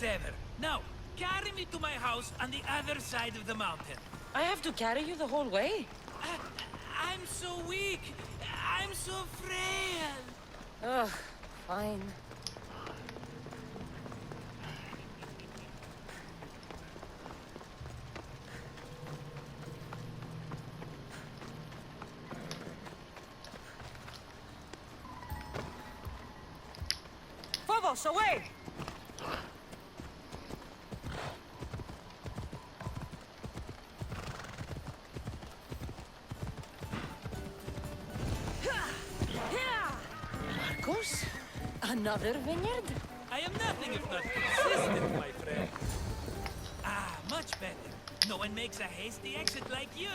ever. Now, carry me to my house on the other side of the mountain. I have to carry you the whole way? I'm so weak. I'm so frail. Ugh, fine. Phobos, away! Markos? Another vineyard? I am nothing if not consistent, my friend. Ah, much better. No one makes a hasty exit like you.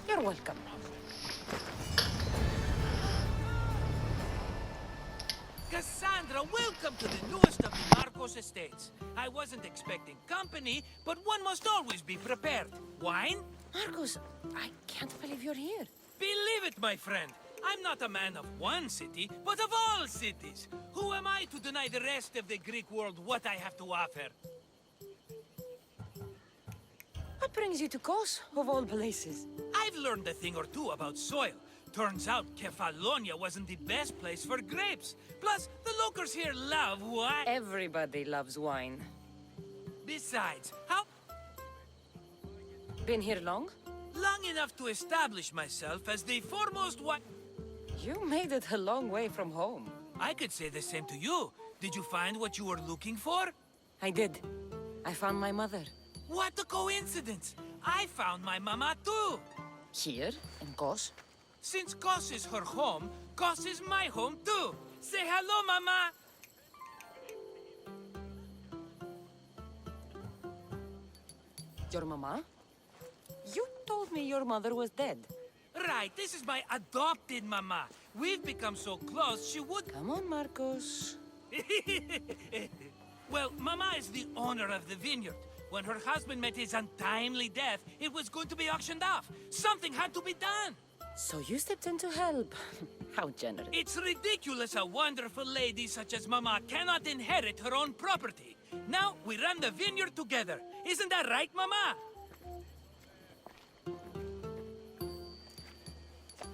You're welcome. Cassandra, welcome to the newest of the Markos estates. I wasn't expecting company, but one must always be prepared. Wine? Markos, I can't believe you're here. Believe it, my friend. I'm not a man of one city, but of all cities. Who am I to deny the rest of the Greek world what I have to offer? What brings you to Kos, of all places? I've learned a thing or two about soil. Turns out Kefalonia wasn't the best place for grapes. Plus, the locals here love wine. Everybody loves wine. Besides, how Been here long? long enough to establish myself as the foremost wine... You made it a long way from home. I could say the same to you. Did you find what you were looking for? I did. I found my mother. What a coincidence! I found my mama too! Here, in Kos. Since Kos is her home, Kos is my home too! Say hello, mama! Your mama? You told me your mother was dead. Right, this is my adopted mama. We've become so close, she would... Come on, Markos. Well, mama is the owner of the vineyard. When her husband met his untimely death, it was going to be auctioned off. Something had to be done. So you stepped in to help. How generous. It's ridiculous a wonderful lady such as mama cannot inherit her own property. Now, we run the vineyard together. Isn't that right, mama?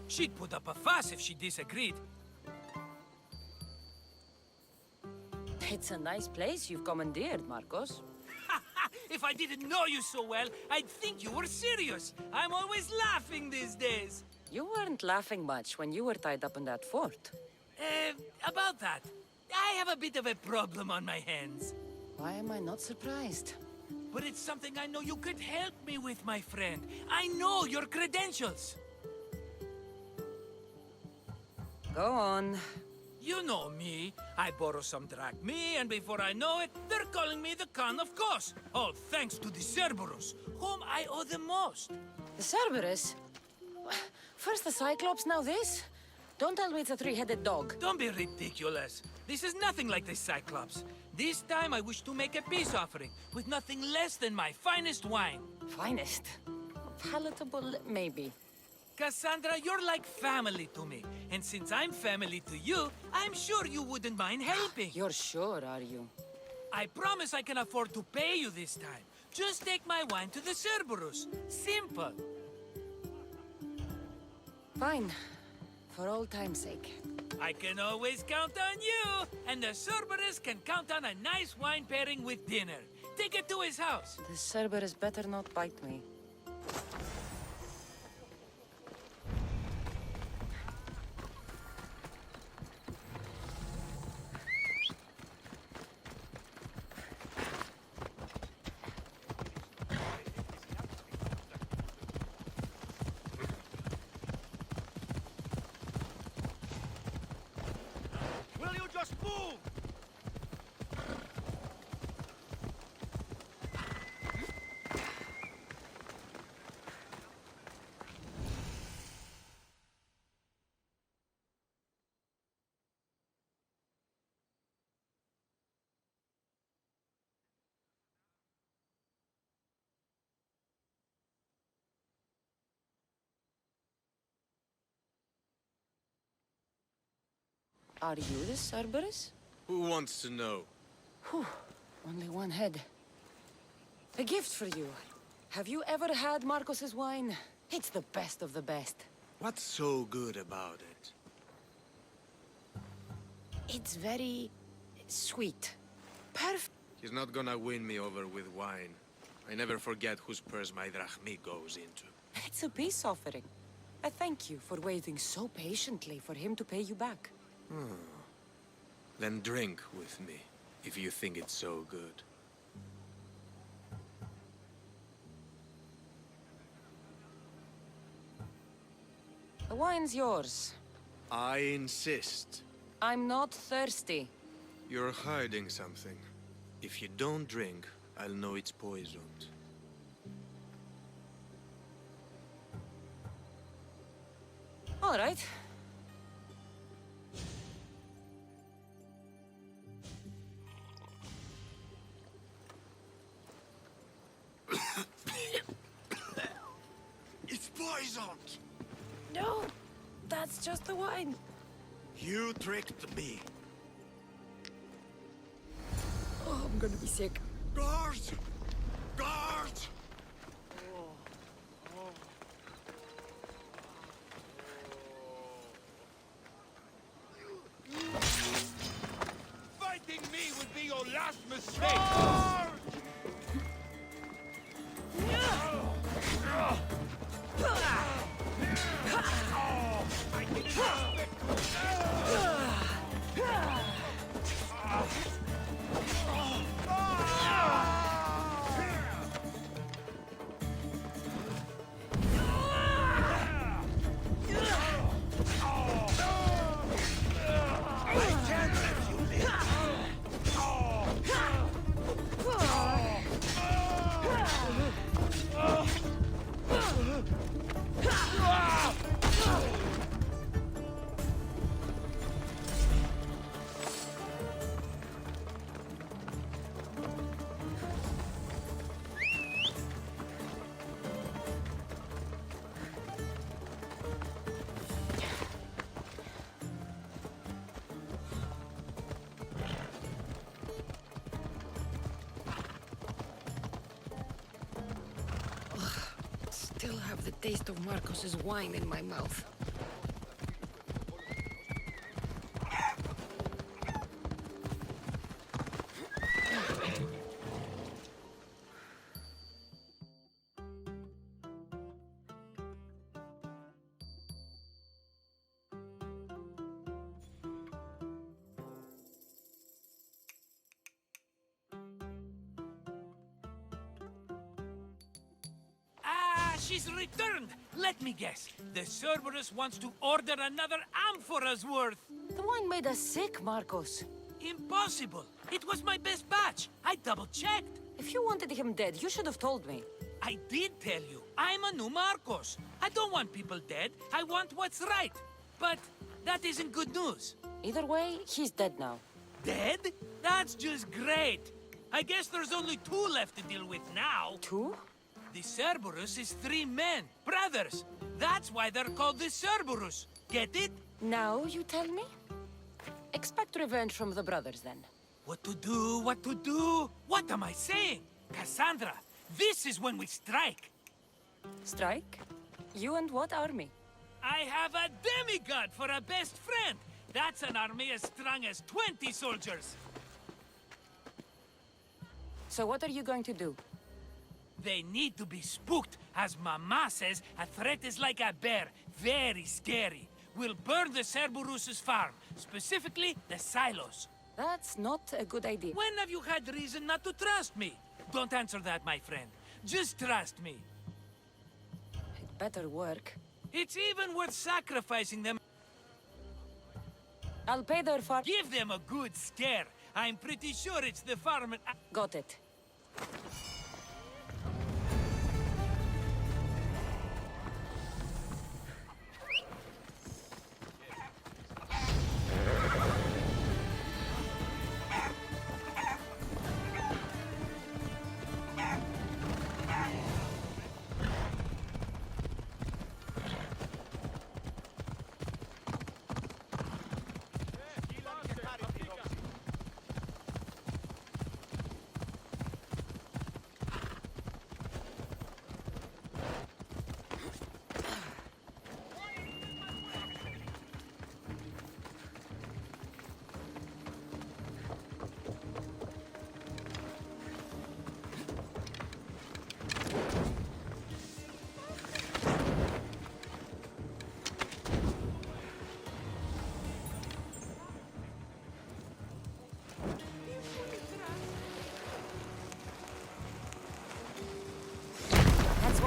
She'd put up a fuss if she disagreed. It's a nice place you've commandeered, Markos. If I didn't know you so well, I'd think you were serious. I'm always laughing these days. You weren't laughing much when you were tied up in that fort. About that, I have a bit of a problem on my hands. Why am I not surprised? But it's something I know you could help me with, my friend. I know your credentials. Go on. You know me. I borrow some drachmae, and before I know it, they're calling me the Khan of Kos. All thanks to the Cerberus, whom I owe the most. The Cerberus? First the Cyclops, now this? Don't tell me it's a three-headed dog. Don't be ridiculous. This is nothing like the Cyclops. This time I wish to make a peace offering with nothing less than my finest wine. Finest? Palatable, maybe. Cassandra, you're like family to me. And since I'm family to you, I'm sure you wouldn't mind helping. You're sure, are you? I promise I can afford to pay you this time. Just take my wine to the Cerberus. Simple. Fine. For old time's sake. I can always count on you. And the Cerberus can count on a nice wine pairing with dinner. Take it to his house. The Cerberus better not bite me. Will you just move? Are you the Cerberus? Who wants to know? Whew. Only one head. A gift for you. Have you ever had Markos's wine? It's the best of the best. What's so good about it? It's very... sweet. Perfect. He's not gonna win me over with wine. I never forget whose purse my drachmi goes into. It's a peace offering. A thank you for waiting so patiently for him to pay you back. Then drink with me, if you think it's so good. The wine's yours. I insist. I'm not thirsty. You're hiding something. If you don't drink, I'll know it's poisoned. All right. It's poisoned! No, that's just the wine. You tricked me. Oh, I'm gonna be sick. Guards! Guards! Fighting me would be your last mistake! Still have the taste of Markos's wine in my mouth. She's returned! Let me guess. The Cerberus wants to order another amphora's worth. The wine made us sick, Markos. Impossible! It was my best batch. I double-checked. If you wanted him dead, you should have told me. I did tell you. I'm a new Markos. I don't want people dead. I want what's right. But that isn't good news. Either way, he's dead now. Dead? That's just great. I guess there's only 2 left to deal with now. 2? The Cerberus is 3 men, brothers. That's why they're called the Cerberus. Get it? Now you tell me? Expect revenge from the brothers, then. What to do, what to do? What am I saying? Cassandra, this is when we strike. Strike? You and what army? I have a demigod for a best friend. That's an army as strong as 20 soldiers. So what are you going to do? They need to be spooked. As Mama says, a threat is like a bear. Very scary. We'll burn the Cerberus' farm. Specifically, the silos. That's not a good idea. When have you had reason not to trust me? Don't answer that, my friend. Just trust me. It better work. It's even worth sacrificing them. I'll pay their farm. Give them a good scare. I'm pretty sure it's the farm and... Got it.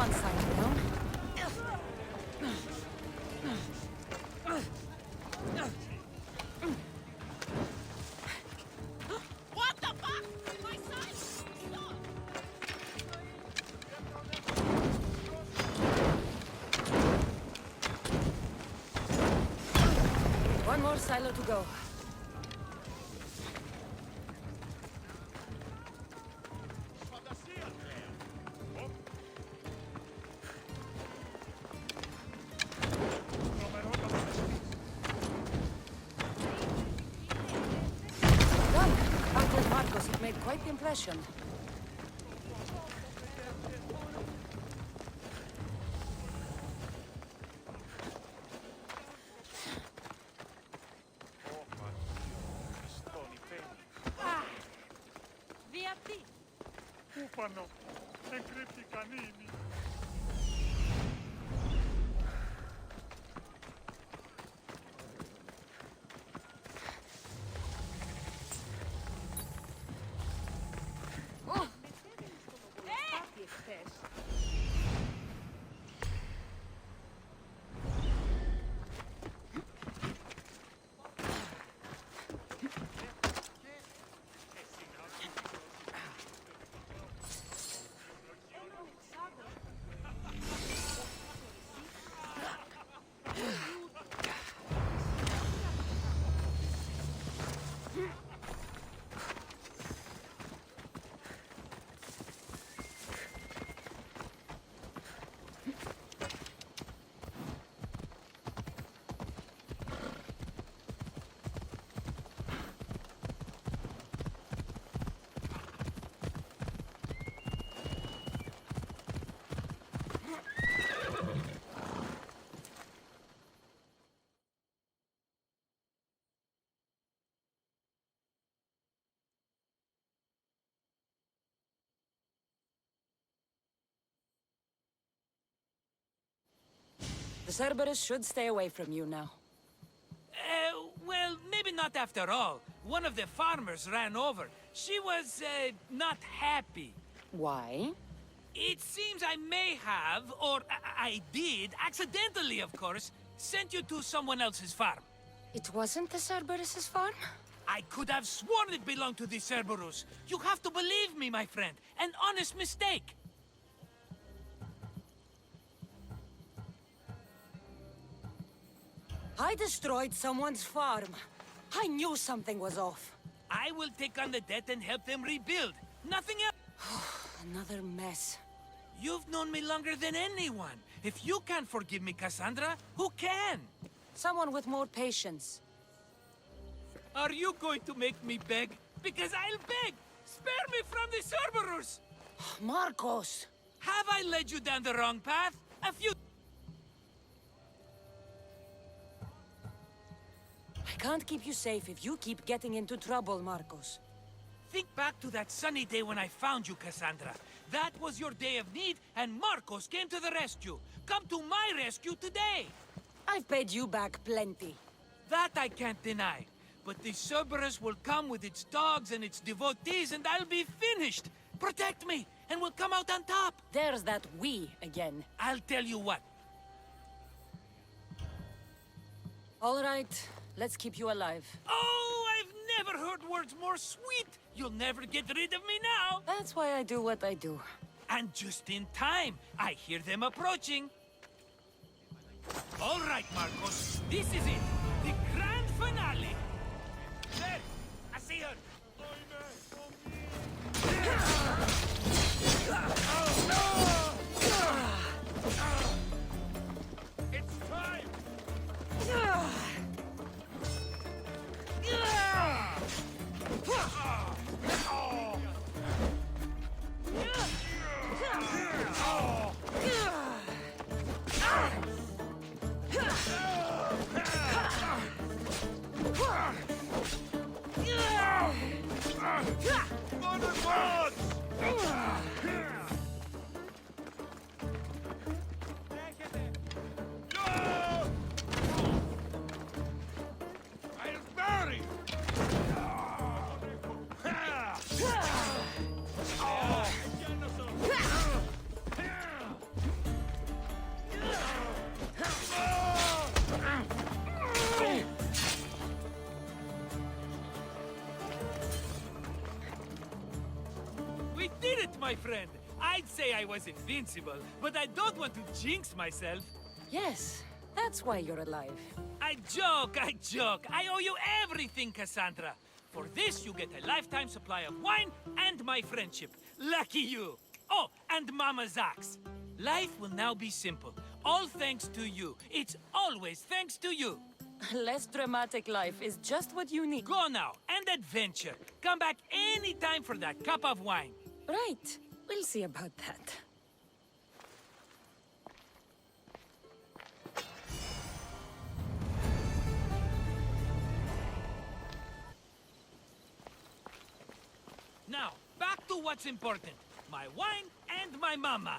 one side down. What the fuck? My side! Stop! One more silo to go. Well, out with Markos, it made quite the impression. Via T. Ufano, encrypti canini. The Cerberus should stay away from you now. Well, maybe not after all. One of the farmers ran over. She was, not happy. Why? It seems I may have, or I did, accidentally of course, sent you to someone else's farm. It wasn't the Cerberus's farm? I could have sworn it belonged to the Cerberus. You have to believe me, my friend. An honest mistake. I destroyed someone's farm. I knew something was off. I will take on the debt and help them rebuild. Nothing else. Another mess. You've known me longer than anyone. If you can't forgive me, Cassandra, who can? Someone with more patience. Are you going to make me beg? Because I'll beg! Spare me from the Cerberus! Markos! Have I led you down the wrong path? A few... I can't keep you safe if you keep getting into trouble, Markos. Think back to that sunny day when I found you, Cassandra. That was your day of need, and Markos came to the rescue. Come to my rescue today! I've paid you back plenty. That I can't deny. But the Cerberus will come with its dogs and its devotees, and I'll be finished! Protect me, and we'll come out on top! There's that we again. I'll tell you what. All right, let's keep you alive. Oh, I've never heard words more sweet! You'll never get rid of me now! That's why I do what I do. And just in time, I hear them approaching. All right, Markos, this is it. The grand finale. There, I see her. It's time. my friend. I'd say I was invincible, but I don't want to jinx myself. Yes, that's why you're alive. I joke, I joke. I owe you everything, Cassandra. For this, you get a lifetime supply of wine and my friendship. Lucky you. Oh, and Mama's axe. Life will now be simple. All thanks to you. It's always thanks to you. Less dramatic life is just what you need. Go now, and adventure. Come back anytime for that cup of wine. Right. We'll see about that. Now, back to what's important. My wine and my mama.